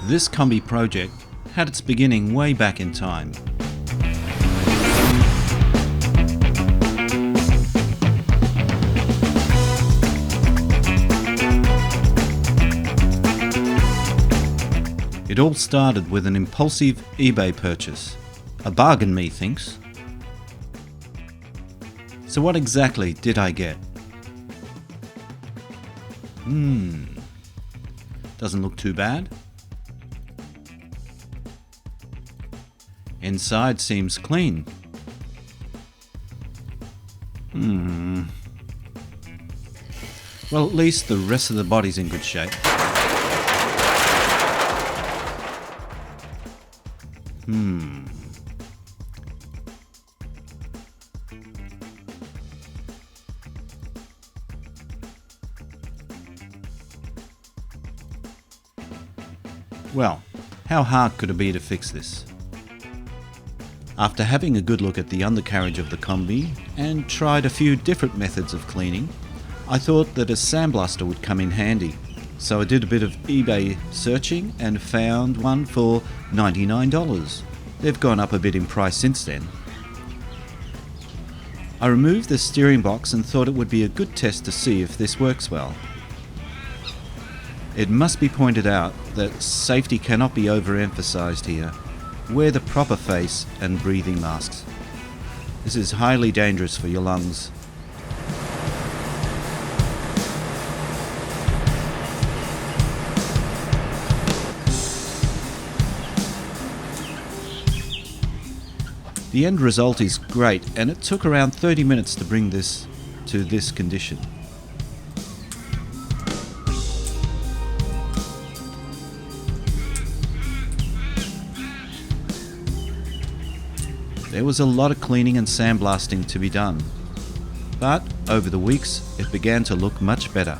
This Kombi project had its beginning way back in time. It all started with an impulsive eBay purchase. A bargain, methinks. So what exactly did I get? Doesn't look too bad. Inside seems clean. Well, at least the rest of the body's in good shape. Well, how hard could it be to fix this? After having a good look at the undercarriage of the Kombi and tried a few different methods of cleaning, I thought that a sandblaster would come in handy. So I did a bit of eBay searching and found one for $99. They've gone up a bit in price since then. I removed the steering box and thought it would be a good test to see if this works well. It must be pointed out that safety cannot be overemphasized here. Wear the proper face and breathing masks. This is highly dangerous for your lungs. The end result is great, and it took around 30 minutes to bring this to this condition. There was a lot of cleaning and sandblasting to be done, but over the weeks it began to look much better.